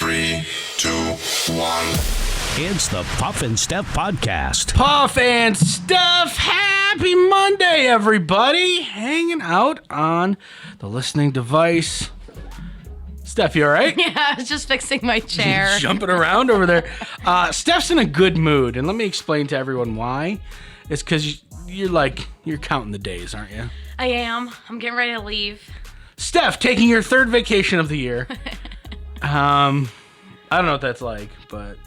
3, 2, 1. It's the Puff and Steph podcast. Puff and Steph, happy Monday, everybody. Hanging out on the listening device. Steph, you all right? Yeah, I was just fixing my chair. Jumping around over there. Steph's in a good mood, and let me explain to everyone why. It's because you're counting the days, aren't you? I am. I'm getting ready to leave. Steph, taking your third vacation of the year. I don't know what that's like, but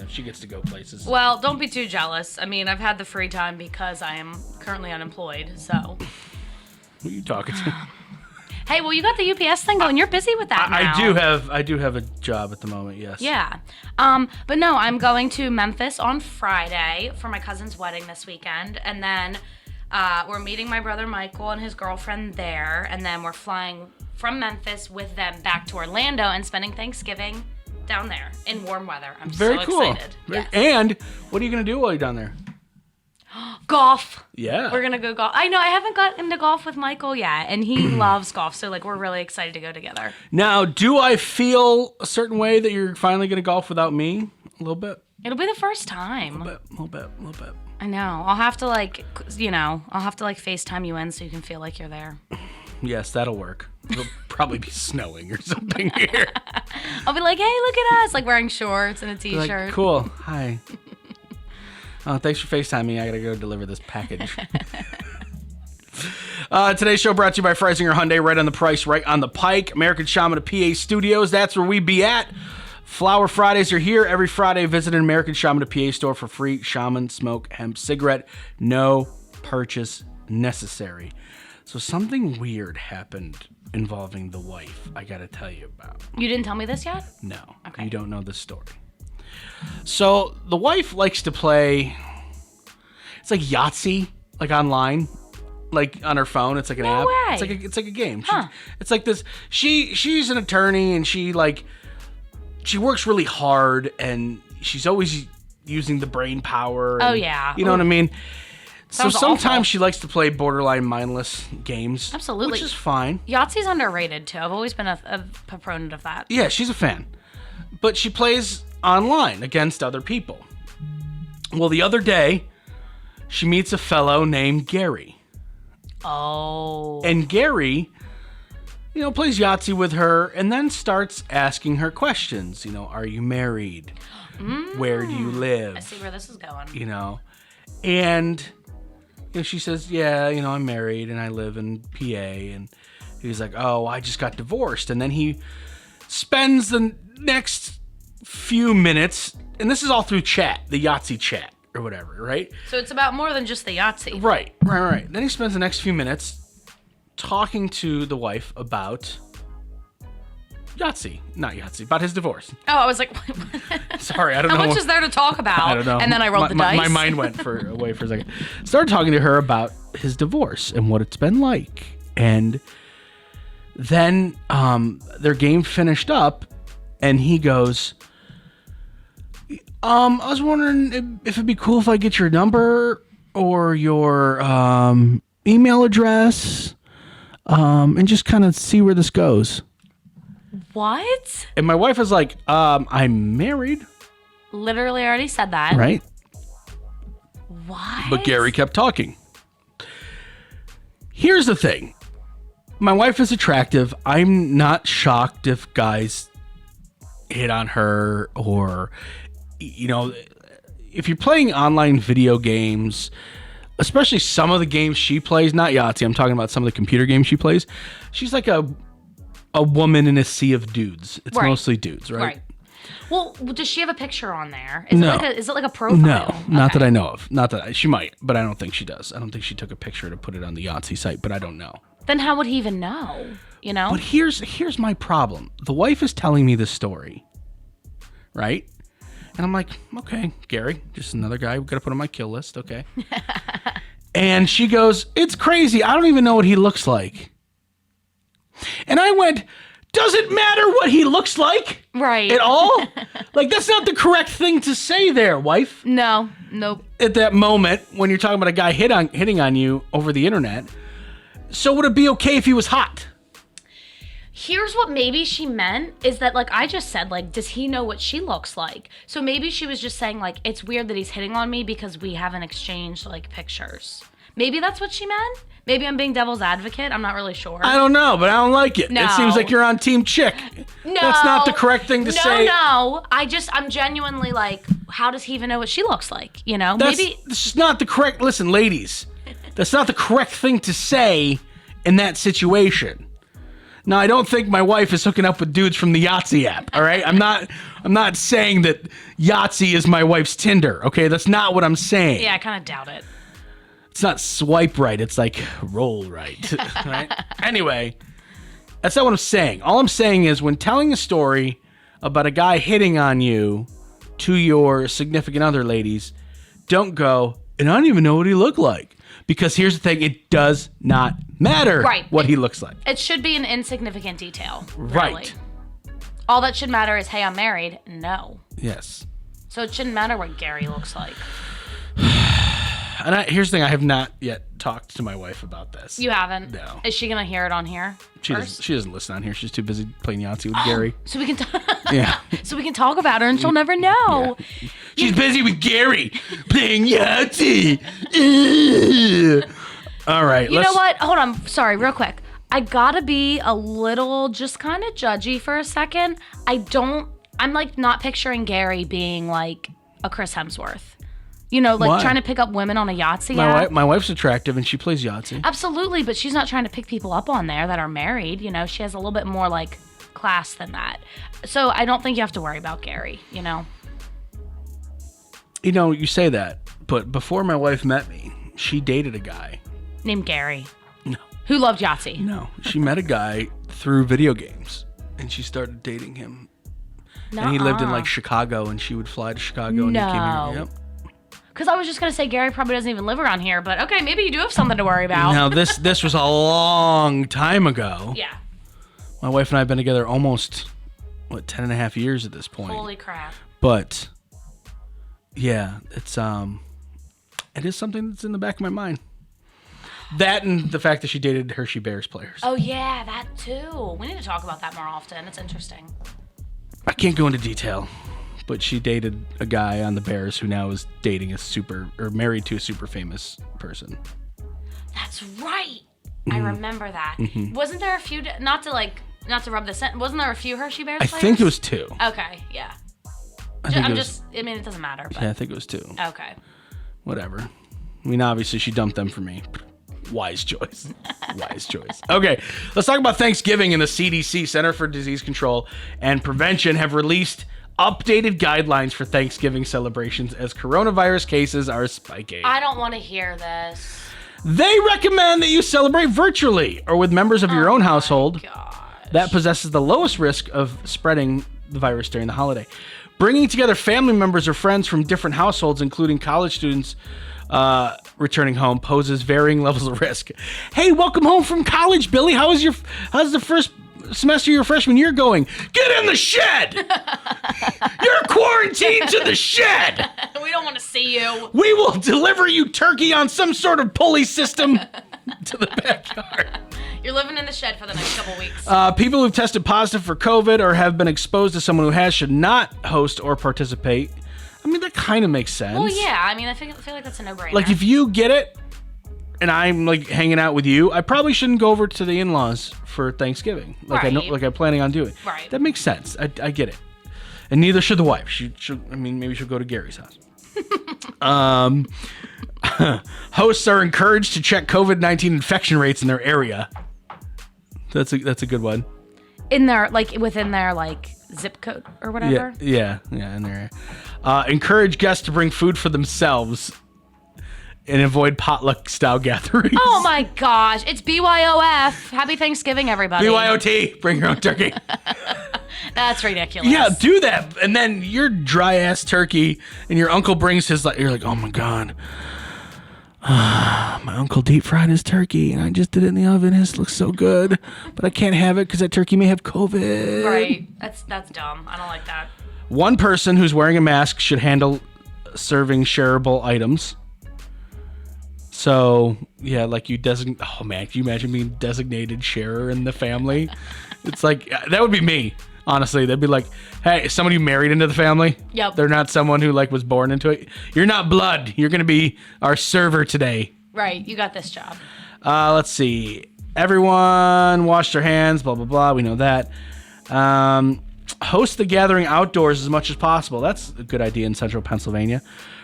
she gets to go places. Well, don't be too jealous. I mean, I've had the free time because I am currently unemployed, so. Who are you talking to? Hey, well, you got the UPS thing going. You're busy with that now. I do have a job at the moment, yes. Yeah. But no, I'm going to Memphis on Friday for my cousin's wedding this weekend, and then we're meeting my brother Michael and his girlfriend there, and then we're flying from Memphis with them back to Orlando and spending Thanksgiving down there in warm weather. I'm Very so cool. excited. Yes. And what are you going to do while you're down there? Golf. Yeah. We're going to go golf. I know, I haven't gotten into golf with Michael yet, and he loves golf, so we're really excited to go together. Now, do I feel a certain way that you're finally going to golf without me? A little bit? It'll be the first time. A little bit. I know. I'll have to FaceTime you in so you can feel like you're there. Yes, that'll work. It'll probably be snowing or something here. I'll be like, hey, look at us, like wearing shorts and a t-shirt. Like, cool. Hi. Thanks for FaceTiming me. I got to go deliver this package. Today's show brought to you by Freisinger Hyundai. Right on the price, right on the pike. American Shaman of PA Studios. That's where we be at. Flower Fridays are here. Every Friday, visit an American Shaman of PA store for free Shaman Smoke Hemp Cigarette. No purchase necessary. So something weird happened involving the wife I got to tell you about. You didn't tell me this yet? No. Okay. You don't know this story. So the wife likes to play, it's like Yahtzee, like online, like on her phone. It's like an app. Way. It's like a game. Huh. It's like this. She's an attorney, and she works really hard, and she's always using the brain power. Oh and, yeah. You know what I mean? Sounds so sometimes awful. she likes to play borderline mindless games. Absolutely. Which is fine. Yahtzee's underrated too. I've always been a proponent of that. Yeah, she's a fan. But she plays online against other people. Well, the other day, she meets a fellow named Gary. Oh. And Gary, plays Yahtzee with her and then starts asking her questions. Are you married? Where do you live? I see where this is going. And she says, yeah, I'm married and I live in PA. And he's like, oh, I just got divorced. And then he spends the next few minutes, and this is all through chat, the Yahtzee chat or whatever, right? So it's about more than just the Yahtzee. Right. Then he spends the next few minutes talking to the wife about about his divorce. Oh, I was like, sorry, I don't know. How much is there to talk about? I don't know. And then I rolled the dice. My mind went away for a second. Started talking to her about his divorce and what it's been like. And then their game finished up, and he goes, I was wondering if it'd be cool if I get your number or your email address and just kind of see where this goes. What? And my wife was like, I'm married. Literally already said that. Right? What? But Gary kept talking. Here's the thing. My wife is attractive. I'm not shocked if guys hit on her or, if you're playing online video games, especially some of the games she plays, not Yahtzee, I'm talking about some of the computer games she plays. She's like a woman in a sea of dudes. It's right. Mostly dudes, right? Right. Well, does she have a picture on there? No. Is it like a profile? No, not that I know of. Not that she might, but I don't think she does. I don't think she took a picture to put it on the Yahtzee site, but I don't know. Then how would he even know? But here's my problem. The wife is telling me this story, right? And I'm like, okay, Gary, just another guy we've got to put on my kill list, okay? And she goes, it's crazy. I don't even know what he looks like. And I went, does it matter what he looks like? Right. At all? Like, that's not the correct thing to say there, wife. No. Nope. At that moment, when you're talking about a guy hitting on you over the internet. So would it be okay if he was hot? Here's what maybe she meant is that, like I just said, like, does he know what she looks like? So maybe she was just saying, like, it's weird that he's hitting on me because we haven't exchanged, like, pictures. Maybe that's what she meant? Maybe I'm being devil's advocate. I'm not really sure. I don't know, but I don't like it. No. It seems like you're on Team Chick. No. That's not the correct thing to say. No. I'm genuinely like, how does he even know what she looks like? You know? Maybe. This is not the correct... Listen, ladies. That's not the correct thing to say in that situation. Now, I don't think my wife is hooking up with dudes from the Yahtzee app, all right? I'm not saying that Yahtzee is my wife's Tinder, okay? That's not what I'm saying. Yeah, I kind of doubt it. It's not swipe right, it's like roll right, right? Anyway, that's not what I'm saying. All I'm saying is when telling a story about a guy hitting on you to your significant other, ladies, don't go, and I don't even know what he looked like. Because here's the thing, it does not matter what he looks like. It should be an insignificant detail. Really. Right. All that should matter is, hey, I'm married. No. Yes. So it shouldn't matter what Gary looks like. And here's the thing, I have not yet talked to my wife about this. You haven't? No. Is she going to hear it on here? She doesn't listen on here. She's too busy playing Yahtzee with Gary. So we can Yeah. So we can talk about her and she'll never know. Yeah. She's busy with Gary playing Yahtzee. All right. You know what? Hold on. Sorry, real quick. I gotta be a little just kind of judgy for a second. I'm like not picturing Gary being like a Chris Hemsworth. You know, like trying to pick up women on a Yahtzee app. My wife's attractive and she plays Yahtzee. Absolutely, but she's not trying to pick people up on there that are married. You know, she has a little bit more like class than that. So I don't think you have to worry about Gary, you know? You know, you say that, but before my wife met me, she dated a guy. Named Gary. No. Who loved Yahtzee. No. She met a guy through video games and she started dating him. And he lived in like Chicago and she would fly to Chicago and he came here. Yep. Because I was just going to say, Gary probably doesn't even live around here, but okay, maybe you do have something to worry about. Now, this was a long time ago. Yeah. My wife and I have been together almost, 10 and a half years at this point. Holy crap. But, yeah, it is something that's in the back of my mind. That and the fact that she dated Hershey Bears players. Oh, yeah, that too. We need to talk about that more often. It's interesting. I can't go into detail. But she dated a guy on the Bears who now is dating married to a super famous person. That's right. I remember that. Mm-hmm. Wasn't there a few, not to rub this in, wasn't there a few Hershey Bears players? I think it was 2. Okay, yeah. I mean, it doesn't matter. But. Yeah, I think it was 2. Okay. Whatever. I mean, obviously she dumped them for me. Wise choice. Wise choice. Okay, let's talk about Thanksgiving. And the CDC, Center for Disease Control and Prevention, have released updated guidelines for Thanksgiving celebrations as coronavirus cases are spiking. I don't want to hear this. They recommend that you celebrate virtually or with members of your own household that possesses the lowest risk of spreading the virus during the holiday. Bringing together family members or friends from different households, including college students returning home, poses varying levels of risk. Hey, welcome home from college, Billy. How's the first semester of your freshman year going? Get in the shed! You're quarantined to the shed! We don't want to see you. We will deliver you turkey on some sort of pulley system to the backyard. You're living in the shed for the next couple weeks. People who've tested positive for COVID or have been exposed to someone who has should not host or participate. I mean, that kind of makes sense. Well, yeah. I mean, I feel like that's a no-brainer. Like, if you get it and I'm, like, hanging out with you, I probably shouldn't go over to the in-laws for Thanksgiving. Like, right. I'm planning on doing. Right. That makes sense. I get it. And neither should the wife. Maybe she'll go to Gary's house. Hosts are encouraged to check COVID-19 infection rates in their area. That's a good one. In their, like, within their, like, zip code or whatever? Yeah, in there. Encourage guests to bring food for themselves and avoid potluck-style gatherings. Oh, my gosh. It's BYOF. Happy Thanksgiving, everybody. BYOT. Bring your own turkey. That's ridiculous. Yeah, do that. And then your dry-ass turkey and your uncle brings his, you're like, oh, my God. My uncle deep-fried his turkey, and I just did it in the oven. It looks so good. But I can't have it because that turkey may have COVID. Right. That's dumb. I don't like that. One person who's wearing a mask should handle serving shareable items. So, yeah, like you designate... Oh, man, can you imagine being designated sharer in the family? It's like, that would be me, honestly. They'd be like, hey, somebody you married into the family? Yep. They're not someone who like was born into it. You're not blood. You're going to be our server today. Right. You got this job. Let's see. Everyone washed their hands, blah, blah, blah. We know that. Host the gathering outdoors as much as possible. That's a good idea in central Pennsylvania.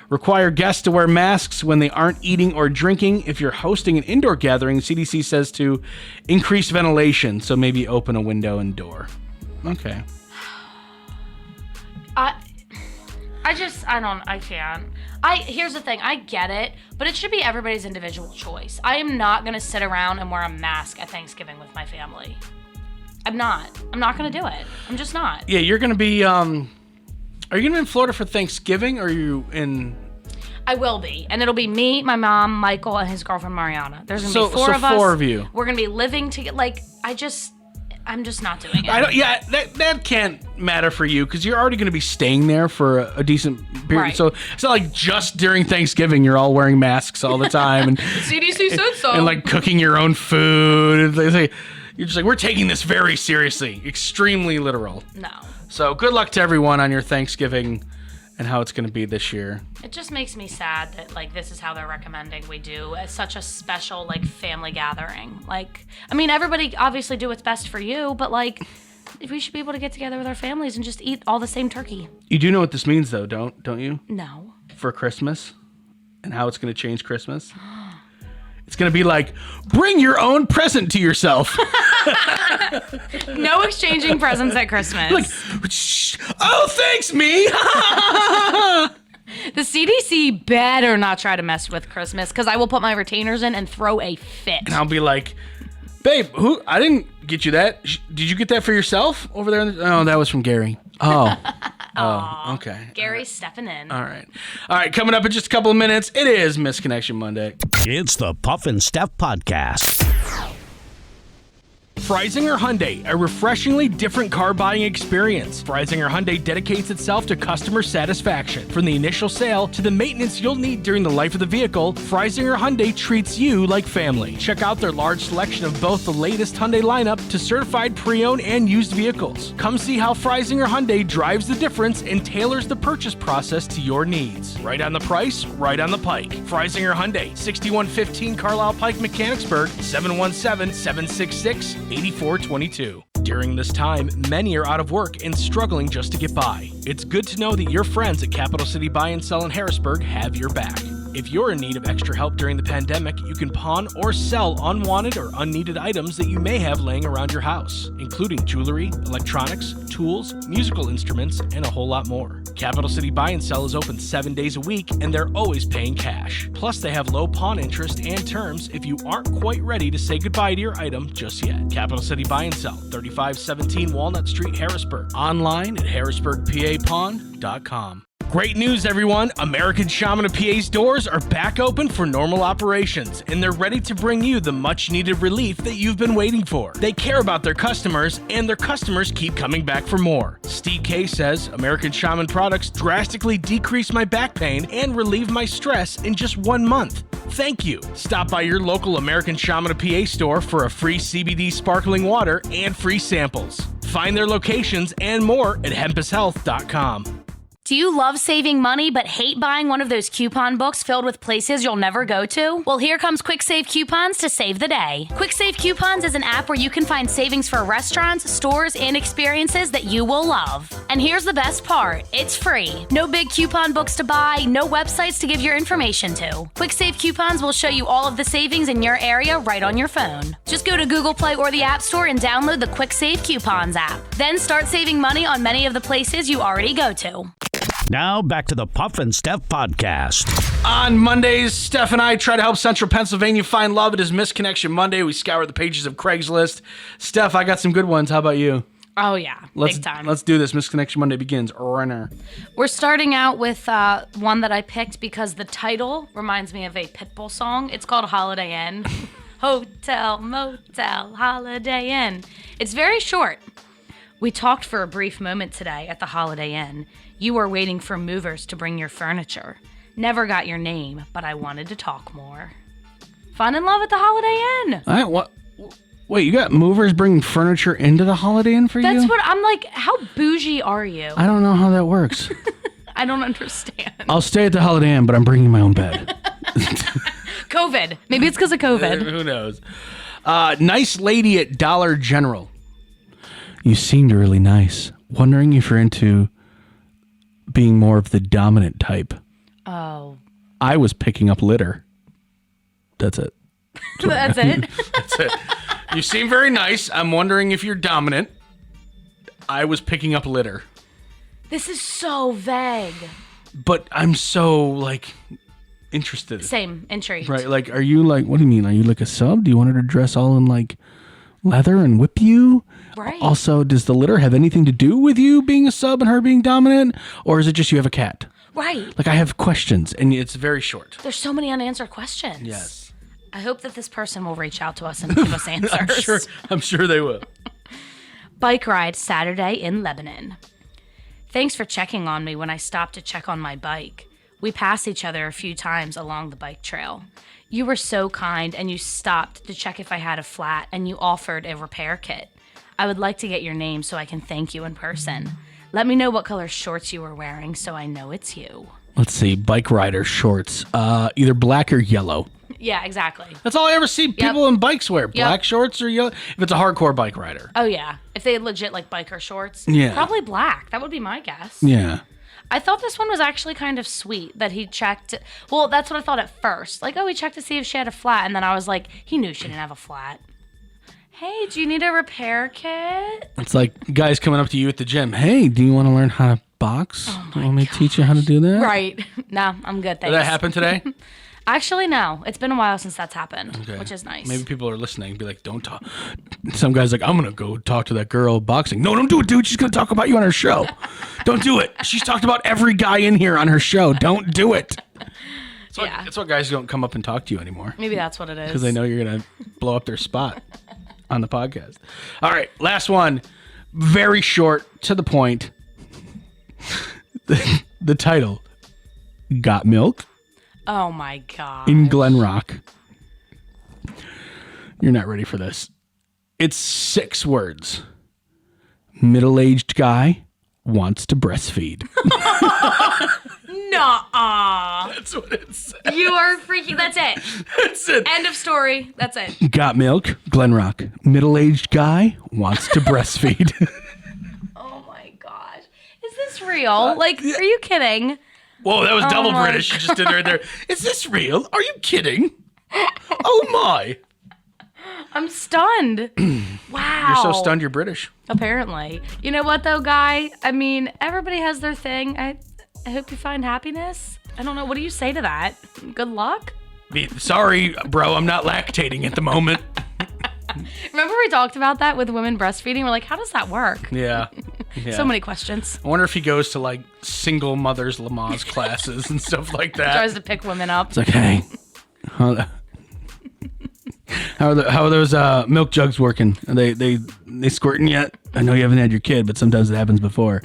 Require guests to wear masks when they aren't eating or drinking. If you're hosting an indoor gathering, CDC says to increase ventilation, so maybe open a window and door. Okay. I can't. Here's the thing, I get it, but it should be everybody's individual choice. I am not gonna sit around and wear a mask at Thanksgiving with my family. I'm not gonna do it. I'm just not. Yeah, you're gonna be, are you gonna be in Florida for Thanksgiving, or are you in... I will be, and it'll be me, my mom, Michael, and his girlfriend Mariana. There's gonna be four of us. Four of you. We're gonna be living together. Like, I'm just not doing it. That can't matter for you because you're already going to be staying there for a decent period. Right. So it's not like just during Thanksgiving you're all wearing masks all the time and CDC said so. And like cooking your own food. You're just like, we're taking this very seriously, extremely literal. No. So good luck to everyone on your Thanksgiving and how it's going to be this year. It just makes me sad that, like, this is how they're recommending we do as such a special, like, family gathering. Like, I mean, everybody obviously do what's best for you, but, like, we should be able to get together with our families and just eat all the same turkey. You do know what this means, though, don't you? No. For Christmas and how it's going to change Christmas. It's going to be like, bring your own present to yourself. No exchanging presents at Christmas. Like, oh, thanks, me. The CDC better not try to mess with Christmas because I will put my retainers in and throw a fit. And I'll be like, babe, I didn't get you that. Did you get that for yourself over there? Oh, that was from Gary. Oh. Oh, okay. Gary's stepping in. All right. Coming up in just a couple of minutes, it is Misconnection Monday. It's the Puff and Steph Podcast. Freisinger Hyundai, a refreshingly different car buying experience. Freisinger Hyundai dedicates itself to customer satisfaction. From the initial sale to the maintenance you'll need during the life of the vehicle, Freisinger Hyundai treats you like family. Check out their large selection of both the latest Hyundai lineup to certified pre-owned and used vehicles. Come see how Freisinger Hyundai drives the difference and tailors the purchase process to your needs. Right on the price, right on the pike. Freisinger Hyundai, 6115 Carlisle Pike, Mechanicsburg, 717-766-8422. During this time, many are out of work and struggling just to get by. It's good to know that your friends at Capital City Buy and Sell in Harrisburg have your back. If you're in need of extra help during the pandemic, you can pawn or sell unwanted or unneeded items that you may have laying around your house, including jewelry, electronics, tools, musical instruments, and a whole lot more. Capital City Buy and Sell is open 7 days a week, and they're always paying cash. Plus, they have low pawn interest and terms if you aren't quite ready to say goodbye to your item just yet. Capital City Buy and Sell, 3517 Walnut Street, Harrisburg. Online at harrisburgpapawn.com. Great news, everyone! American Shaman of PA's doors are back open for normal operations, and they're ready to bring you the much-needed relief that you've been waiting for. They care about their customers, and their customers keep coming back for more. Steve K says, American Shaman products drastically decrease my back pain and relieve my stress in just 1 month. Thank you. Stop by your local American Shaman of PA store for a free CBD sparkling water and free samples. Find their locations and more at hempushealth.com. Do you love saving money but hate buying one of those coupon books filled with places you'll never go to? Well, here comes Quick Save Coupons to save the day. Quick Save Coupons is an app where you can find savings for restaurants, stores, and experiences that you will love. And here's the best part, it's free. No big coupon books to buy, no websites to give your information to. Quick Save Coupons will show you all of the savings in your area right on your phone. Just go to Google Play or the App Store and download the Quick Save Coupons app. Then start saving money on many of the places you already go to. Now back to the Puff and Steph Podcast. On Mondays, Steph and I try to help Central Pennsylvania find love. It is Misconnection Monday. We scour the pages of Craigslist. Steph, I got some good ones. How about you? Oh, yeah. Big time. Let's do this. Misconnection Monday begins right now. We're starting out with one that I picked because the title reminds me of a Pitbull song. It's called Holiday Inn. Hotel, motel, Holiday Inn. It's very short. We talked for a brief moment today at the Holiday Inn. You were waiting for movers to bring your furniture. Never got your name, but I wanted to talk more. Fun and love at the Holiday Inn. All right, Wait, you got movers bringing furniture into the Holiday Inn for you? That's what I'm like. How bougie are you? I don't know how that works. I don't understand. I'll stay at the Holiday Inn, but I'm bringing my own bed. COVID. Maybe it's because of COVID. Who knows? Nice lady at Dollar General. You seemed really nice. Wondering if you're into being more of the dominant type. Oh. I was picking up litter. That's it. That's it? That's it. You seem very nice. I'm wondering if you're dominant. I was picking up litter. This is so vague. But I'm so, like, interested. Same. Intrigued. Right, like, are you, like, what do you mean? Are you, like, a sub? Do you want her to dress all in, like, leather and whip you? Right. Also, does the litter have anything to do with you being a sub and her being dominant? Or is it just you have a cat? Right. Like, I have questions, and it's very short. There's so many unanswered questions. Yes. I hope that this person will reach out to us and give us answers. I'm sure they will. Bike ride Saturday in Lebanon. Thanks for checking on me when I stopped to check on my bike. We passed each other a few times along the bike trail. You were so kind and you stopped to check if I had a flat and you offered a repair kit. I would like to get your name so I can thank you in person. Let me know what color shorts you were wearing so I know it's you. Let's see, bike rider shorts. Either black or yellow. Yeah, exactly. That's all I ever see people in bikes wear. Black shorts or yellow. If it's a hardcore bike rider. Oh, yeah. If they had legit, like, biker shorts. Yeah. Probably black. That would be my guess. Yeah. I thought this one was actually kind of sweet that he checked. Well, that's what I thought at first. Like, oh, he checked to see if she had a flat. And then I was like, he knew she didn't have a flat. Hey, do you need a repair kit? It's like guys coming up to you at the gym. Hey, do you want to learn how to box? Want me to teach you how to do that? Right. No, I'm good, thanks. Did that happen today? Actually, no. It's been a while since that's happened, which is nice. Maybe people are listening and be like, don't talk. Some guy's like, I'm going to go talk to that girl boxing. No, don't do it, dude. She's going to talk about you on her show. Don't do it. She's talked about every guy in here on her show. Don't do it. That's why guys don't come up and talk to you anymore. Maybe that's what it is. Because they know you're going to blow up their spot on the podcast. All right, last one. Very short, to the point. The title, Got Milk? Oh my God. In Glen Rock. You're not ready for this. It's 6 words. Middle-aged guy wants to breastfeed. Nuh-uh. That's what it says. You are freaking. That's it. That's it. End of story. That's it. Got milk, Glen Rock. Middle-aged guy wants to breastfeed. Oh my gosh. Is this real? Like, are you kidding? Whoa, that was double British. You just did right there. Is this real? Are you kidding? Oh my. I'm stunned. Wow. You're so stunned you're British. Apparently. You know what though, Guy? I mean, everybody has their thing. I hope you find happiness. I don't know. What do you say to that? Good luck? Sorry, bro. I'm not lactating at the moment. Remember we talked about that with women breastfeeding? We're like, how does that work? Yeah. So many questions. I wonder if he goes to like single mothers Lamaze classes and stuff like that. Tries to pick women up. It's like, hey, how are those milk jugs working? Are they squirting yet? I know you haven't had your kid, but sometimes it happens before.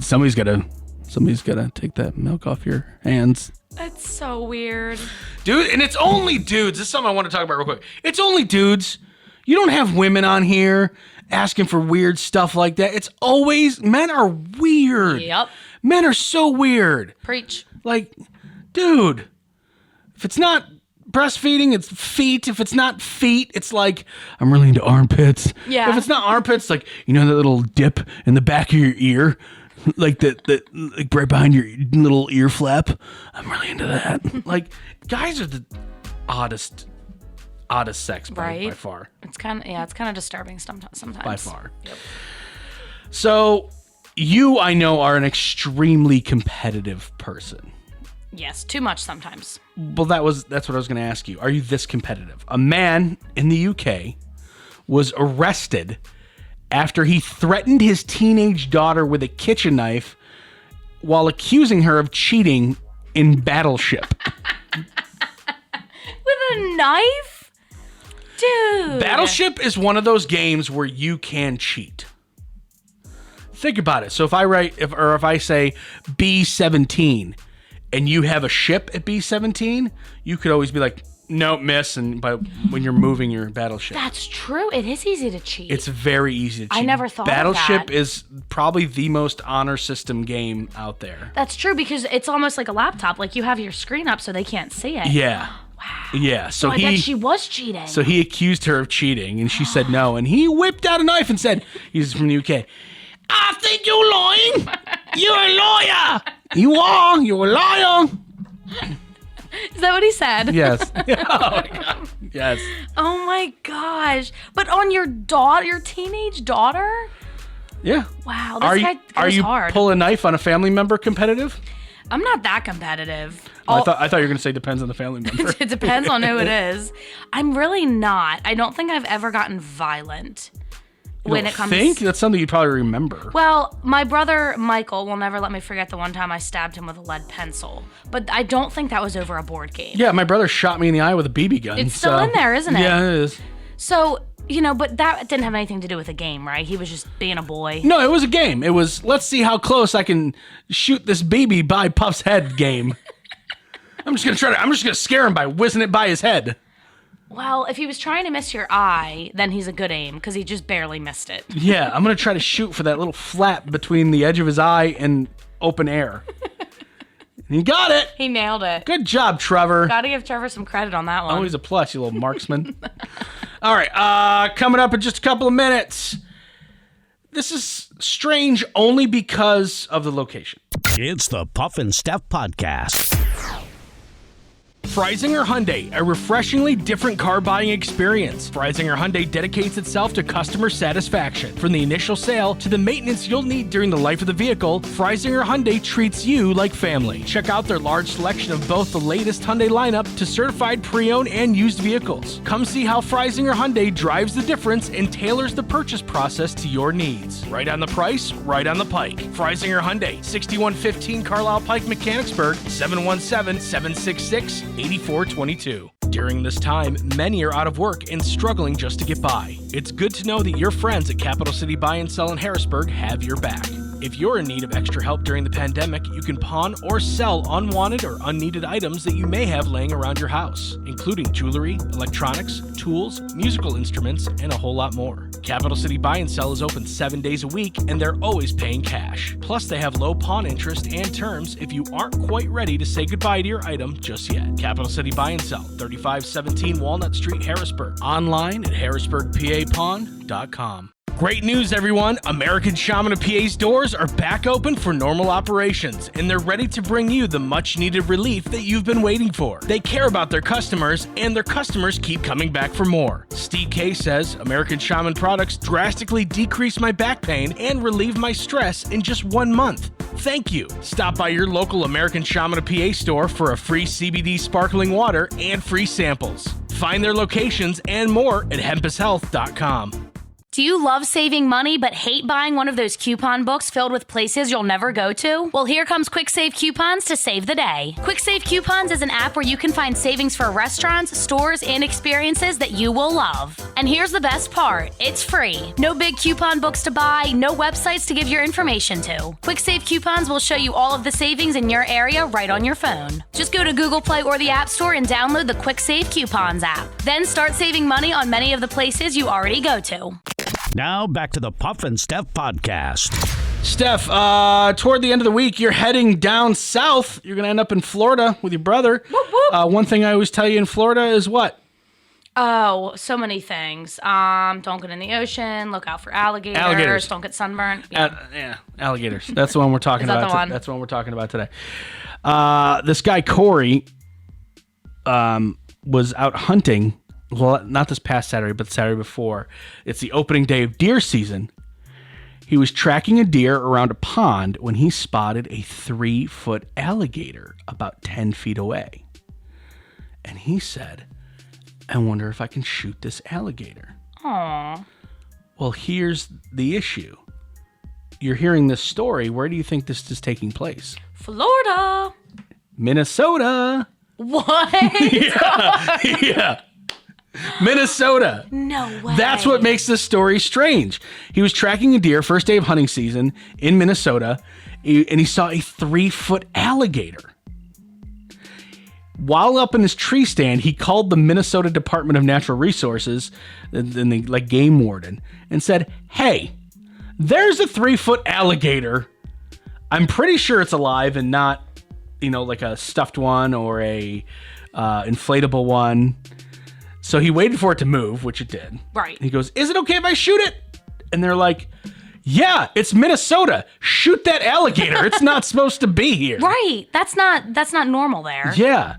Somebody's gotta take that milk off your hands. That's so weird. Dude, and it's only dudes. This is something I want to talk about real quick. It's only dudes. You don't have women on here asking for weird stuff like that. It's always, men are weird. Yep. Men are so weird. Preach. Like, dude, if it's not breastfeeding, it's feet. If it's not feet, it's like, I'm really into armpits. Yeah. If it's not armpits, like, you know that little dip in the back of your ear? Like that like right behind your little ear flap? I'm really into that. Like, guys are the oddest sex by far. It's kind of disturbing sometimes. By far. Yep. So, you, I know, are an extremely competitive person. Yes, too much sometimes. Well, that's what I was going to ask you. Are you this competitive? A man in the UK was arrested after he threatened his teenage daughter with a kitchen knife while accusing her of cheating in Battleship. With a knife? Dude. Battleship is one of those games where you can cheat. Think about it. So if I say B17 and you have a ship at B17, you could always be like, No, miss, and when you're moving your battleship. That's true. It is easy to cheat. It's very easy to cheat. I never thought of Battleship that. is probably the most honor system game out there. That's true because it's almost like a laptop. Like you have your screen up so they can't see it. Yeah. Wow. Yeah. So I bet she was cheating. So he accused her of cheating, and she said no, and he whipped out a knife and said, he's from the UK, I think you're lying. You're a liar. You are. You're a liar. Is that what he said? Yes. Oh my God. Yes. Oh my gosh. But on your teenage daughter? Yeah. Wow, this guy are goes you hard. pull a knife on a family member competitive? I'm not that competitive. I thought you were going to say depends on the family member. It depends on who it is. I'm really not. I don't think I've ever gotten violent when it comes. Think that's something you'd probably remember. Well, my brother Michael will never let me forget the one time I stabbed him with a lead pencil. But I don't think that was over a board game. Yeah, my brother shot me in the eye with a BB gun. It's still in there, isn't it? Yeah, it is. So, but that didn't have anything to do with a game, right? He was just being a boy. No, it was a game. It was let's see how close I can shoot this BB by Puff's head game. I'm just gonna scare him by whizzing it by his head. Well, if he was trying to miss your eye, then he's a good aim because he just barely missed it. Yeah, I'm gonna try to shoot for that little flap between the edge of his eye and open air. And he got it. He nailed it. Good job, Trevor. Gotta give Trevor some credit on that one. Always a plus, you little marksman. All right, coming up in just a couple of minutes. This is strange only because of the location. It's the Puff and Steph Podcast. Freisinger Hyundai, a refreshingly different car buying experience. Freisinger Hyundai dedicates itself to customer satisfaction. From the initial sale to the maintenance you'll need during the life of the vehicle, Freisinger Hyundai treats you like family. Check out their large selection of both the latest Hyundai lineup to certified pre-owned and used vehicles. Come see how Freisinger Hyundai drives the difference and tailors the purchase process to your needs. Right on the price, right on the pike. Freisinger Hyundai, 6115 Carlisle Pike, Mechanicsburg, 717-766-8422. During this time, many are out of work and struggling just to get by. It's good to know that your friends at Capital City Buy and Sell in Harrisburg have your back. If you're in need of extra help during the pandemic, you can pawn or sell unwanted or unneeded items that you may have laying around your house, including jewelry, electronics, tools, musical instruments, and a whole lot more. Capital City Buy and Sell is open 7 days a week, and they're always paying cash. Plus, they have low pawn interest and terms if you aren't quite ready to say goodbye to your item just yet. Capital City Buy and Sell, 3517 Walnut Street, Harrisburg. Online at harrisburgpapawn.com. Great news, everyone! American Shaman of PA's doors are back open for normal operations, and they're ready to bring you the much-needed relief that you've been waiting for. They care about their customers, and their customers keep coming back for more. Steve K says, American Shaman products drastically decrease my back pain and relieve my stress in just 1 month. Thank you. Stop by your local American Shaman of PA store for a free CBD sparkling water and free samples. Find their locations and more at hempushealth.com. Do you love saving money but hate buying one of those coupon books filled with places you'll never go to? Well, here comes Quick Save Coupons to save the day. Quick Save Coupons is an app where you can find savings for restaurants, stores, and experiences that you will love. And here's the best part. It's free. No big coupon books to buy, no websites to give your information to. Quick Save Coupons will show you all of the savings in your area right on your phone. Just go to Google Play or the App Store and download the Quick Save Coupons app. Then start saving money on many of the places you already go to. Now back to the Puff and Steph Podcast. Steph, toward the end of the week, you're heading down south. You're going to end up in Florida with your brother. Whoop, whoop. One thing I always tell you in Florida is what? Oh, so many things. Don't get in the ocean. Look out for alligators. Don't get sunburned. Yeah, alligators. That's the one we're talking Is that about. the one? That's the one we're talking about today. This guy, Corey, was out hunting. Well, not this past Saturday, but Saturday before. It's the opening day of deer season. He was tracking a deer around a pond when he spotted a 3-foot alligator about 10 feet away. And he said, I wonder if I can shoot this alligator. Aww. Well, here's the issue. You're hearing this story. Where do you think this is taking place? Florida. Minnesota. What? Yeah. Minnesota. No way. That's what makes this story strange. He was tracking a deer first day of hunting season in Minnesota, and he saw a 3-foot alligator. While up in his tree stand, he called the Minnesota Department of Natural Resources, and the game warden, and said, "Hey, there's a 3-foot alligator. I'm pretty sure it's alive and not, like a stuffed one or a inflatable one." So he waited for it to move, which it did. Right. He goes, "Is it okay if I shoot it?" And they're like, "Yeah, it's Minnesota. Shoot that alligator. It's not supposed to be here." Right. That's not normal there. Yeah.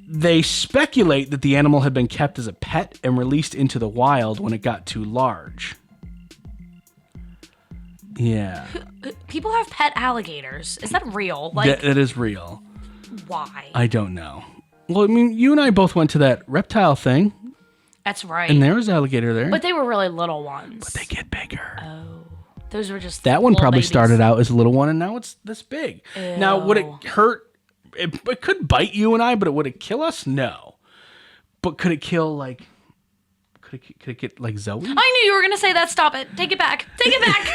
They speculate that the animal had been kept as a pet and released into the wild when it got too large. Yeah. People have pet alligators. Is that real? Like, That is real. why? I don't know. Well, I mean, you and I both went to that reptile thing, That's right. and there was alligator there. But they were really little ones. But they get bigger. Those were just That one little probably babies. started out as a little one, and now it's this big. Now, would it hurt? It could bite you and I, but would it kill us? No. But could it kill, like... Could it get, like, Zoe? I knew you were gonna say that. Stop it. Take it back. Take it back.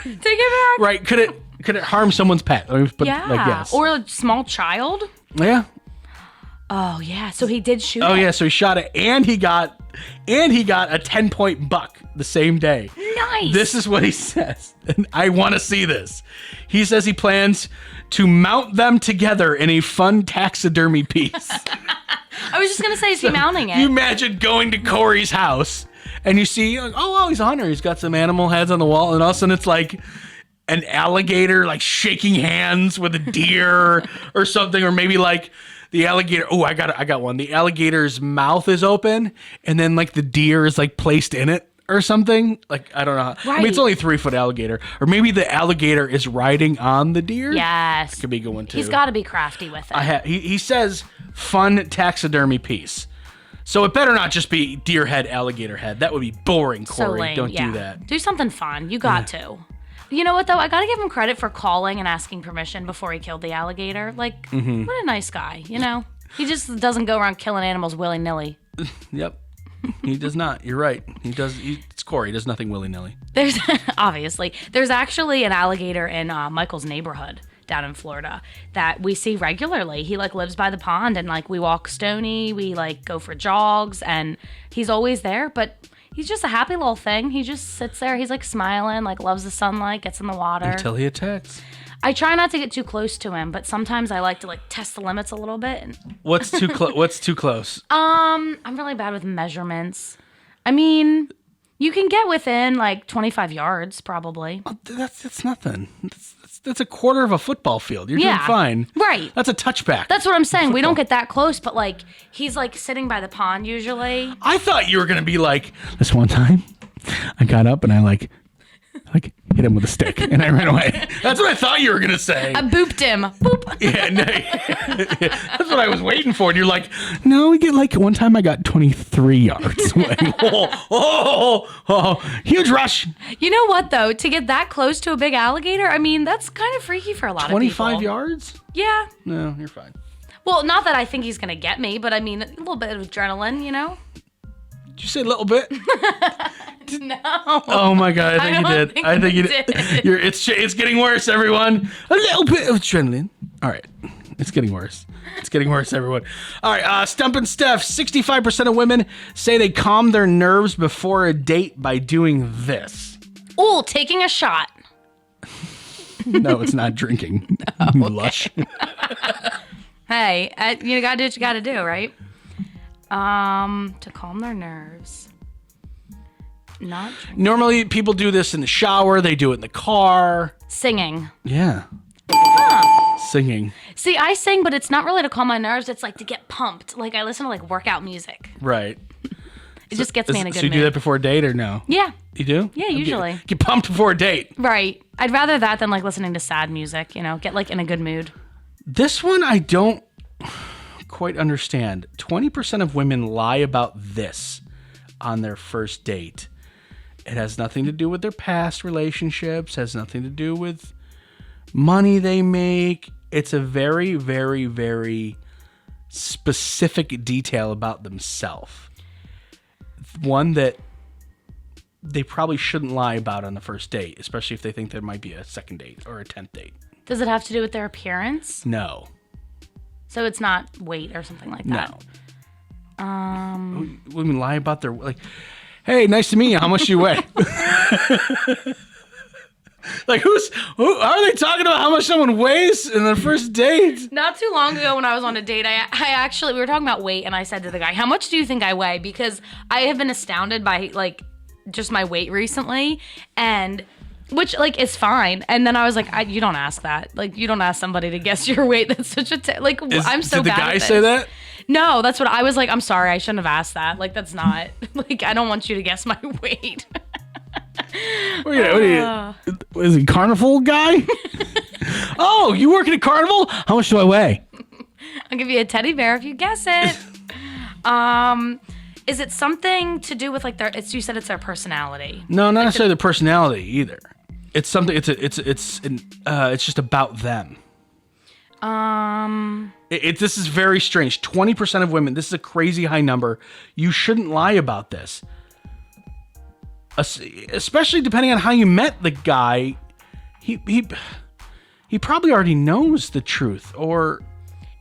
Take it back. Right. Could it harm someone's pet? Yeah. Like, yes. Or a small child. Yeah. Oh yeah. So he did shoot. Oh it. yeah. So he shot it, and he got a 10-point buck the same day. Nice. This is what he says, and I want to see this. He says he plans to mount them together in a fun taxidermy piece. I was just gonna say, is he mounting it? You imagine going to Corey's house and you see, like, oh, he's a hunter. He's got some animal heads on the wall, and all of a sudden it's like an alligator, like shaking hands with a deer or something, or maybe like the alligator. Oh, I got one. The alligator's mouth is open, and then like the deer is like placed in it or something. Like, I don't know. I mean, it's only 3-foot alligator, or maybe the alligator is riding on the deer. Yes. Could be a good one too. He's got to be crafty with it. He says fun taxidermy piece. So it better not just be deer head, alligator head. That would be boring, Corey. So lame. Don't yeah. do that. Do something fun. You got to. You know what, though? I got to give him credit for calling and asking permission before he killed the alligator. Like, what a nice guy, you know? He just doesn't go around killing animals willy-nilly. Yep. He does not. You're right. He does. It's Corey. He does nothing willy-nilly. There's obviously there's actually an alligator in Michael's neighborhood down in Florida that we see regularly. He like lives by the pond, and like we walk Stony, we like go for jogs, and he's always there. But he's just a happy little thing. He just sits there. He's like smiling, like loves the sunlight, gets in the water. Until he attacks. I try not to get too close to him, but sometimes I like to like test the limits a little bit. What's too close? What's too close? I'm really bad with measurements. I mean, you can get within like 25 yards, probably. Oh, that's nothing. That's a quarter of a football field. You're Yeah. doing fine. Right. That's a touchback. That's what I'm saying. We don't get that close, but like he's like sitting by the pond usually. I thought you were gonna be like, this one time, I got up and I like hit him with a stick and I ran away. That's what I thought you were gonna say. I booped him. Boop. Yeah, no, that's what I was waiting for. And you're like, no, we get like one time I got 23 yards away. Huge rush. You know what though? To get that close to a big alligator, I mean, that's kind of freaky for a lot of people. 25 yards? Yeah. No, you're fine. Well, not that I think he's gonna get me, but I mean, a little bit of adrenaline, you know? Did you say a little bit? No. Oh my god, I think you don't did. think I think you I did. did. It's getting worse, everyone. A little bit of adrenaline. All right. It's getting worse. It's getting worse, everyone. All right, Stump and Steph. 65% of women say they calm their nerves before a date by doing this. Ooh, taking a shot. No, it's not drinking. No, lush. Hey, you gotta do what you gotta do, right? To calm their nerves. Not drinking. Normally, people do this in the shower. They do it in the car. Singing. Yeah. Singing. See, I sing, but it's not really to calm my nerves. It's like to get pumped. Like I listen to like workout music. Right. It just gets me in a good So you mood. do that before a date or no? Yeah. You do? Yeah, usually. Get pumped before a date. Right. I'd rather that than like listening to sad music, you know, get like in a good mood. This one I don't quite understand. 20% of women lie about this on their first date. It has nothing to do with their past relationships, has nothing to do with money they make. It's a very, very, very specific detail about themselves. One that they probably shouldn't lie about on the first date, especially if they think there might be a second date or a 10th date. Does it have to do with their appearance? No. So it's not weight or something like that. No. Women lie about their like. Hey, nice to meet you. How much do you weigh? Like who are they talking about? How much someone weighs in the first date? Not too long ago when I was on a date, I actually we were talking about weight, and I said to the guy, "How much do you think I weigh?" Because I have been astounded by like just my weight recently, and which like is fine. And then I was like, "You don't ask that. Like you don't ask somebody to guess your weight. That's such a I'm so did the bad guy at this." say that? No, that's what I was like. I'm sorry, I shouldn't have asked that. Like that's not like I don't want you to guess my weight. What are you, is he a carnival guy? Oh, you work at a carnival? How much do I weigh? I'll give you a teddy bear if you guess it. Is it something to do with like you said it's their personality? No, not necessarily their personality either. It's something. It's just about them. This is very strange. 20% of women. This is a crazy high number. You shouldn't lie about this. Especially depending on how you met the guy, he probably already knows the truth. Or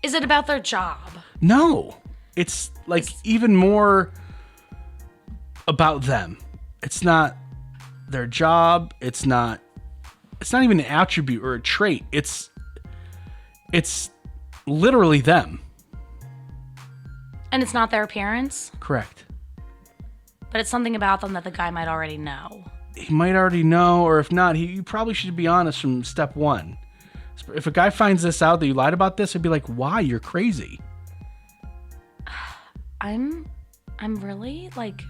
is it about their job? No, it's like even more about them. It's not their job. It's not even an attribute or a trait. It's literally them. And it's not their appearance? Correct. But it's something about them that the guy might already know. He might already know, or if not, you probably should be honest from step one. If a guy finds this out that you lied about this, he'd be like, why? You're crazy. I'm really, like,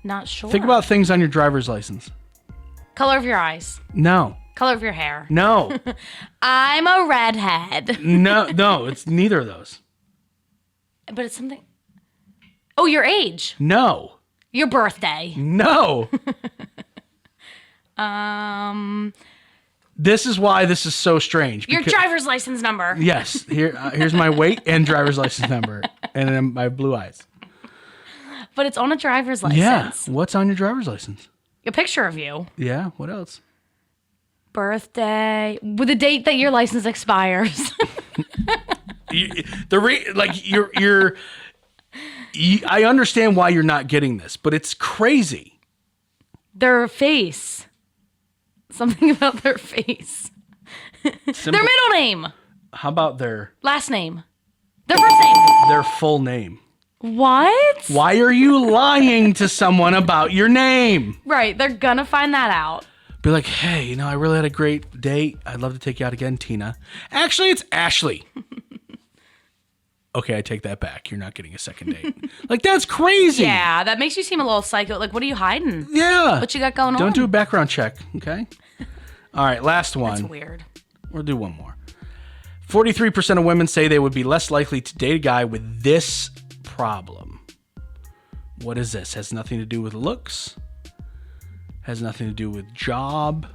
not sure. Think about things on your driver's license. Color of your eyes. No. Color of your hair. No. I'm a redhead. No, it's neither of those. But it's something... Oh, your age. No. Your birthday. No. This is why this is so strange. Your driver's license number. Yes. Here's my weight and driver's license number. And then my blue eyes. But it's on a driver's license. Yeah. What's on your driver's license? A picture of you. Yeah. What else? Birthday. With the date that your license expires. I understand why you're not getting this, but it's crazy. Their face. Something about their face. Their middle name. How about their last name? Their first name. Their full name. What? Why are you lying to someone about your name? Right, they're gonna find that out. Be like, hey, I really had a great date. I'd love to take you out again, Tina. Actually, it's Ashley. Okay, I take that back. You're not getting a second date. Like, that's crazy. Yeah, that makes you seem a little psycho. Like, what are you hiding? Yeah. What you got going on? Don't do a background check, okay? All right, last one. That's weird. We'll do one more. 43% of women say they would be less likely to date a guy with this problem. What is this? Has nothing to do with looks. Has nothing to do with job.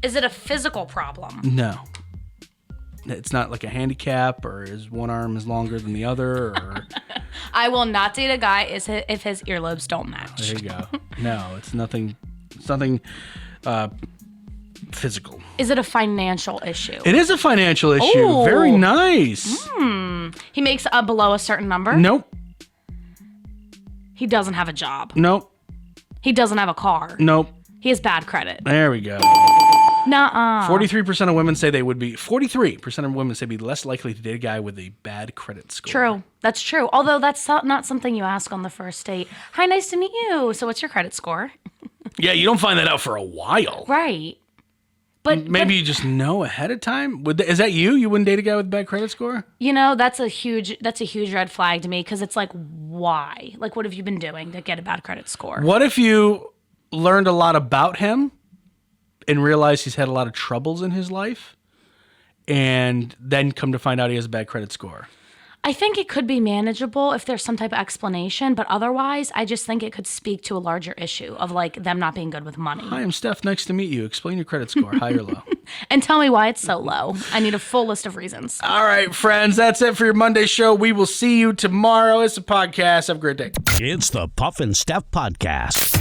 Is it a physical problem? No. It's not like a handicap or his one arm is longer than the other. Or I will not date a guy if his earlobes don't match. There you go. No, it's nothing. It's nothing physical. Is it a financial issue? It is a financial issue. Ooh. Very nice. He makes below a certain number? Nope. He doesn't have a job. Nope. He doesn't have a car. Nope. He has bad credit. There we go. Nuh-uh. 43% of women say they would be. 43% of women say be less likely to date a guy with a bad credit score. True. That's true. Although that's not something you ask on the first date. Hi, nice to meet you. So what's your credit score? Yeah, you don't find that out for a while. Right. But maybe you just know ahead of time. Is that you? You wouldn't date a guy with a bad credit score? That's a huge red flag to me because it's like, why? Like, what have you been doing to get a bad credit score? What if you learned a lot about him and realized he's had a lot of troubles in his life and then come to find out he has a bad credit score? I think it could be manageable if there's some type of explanation, but otherwise, I just think it could speak to a larger issue of like them not being good with money. Hi, I'm Steph. Nice to meet you. Explain your credit score, high or low. And tell me why it's so low. I need a full list of reasons. All right, friends, that's it for your Monday show. We will see you tomorrow. It's a podcast. Have a great day. It's the Puff and Steph Podcast.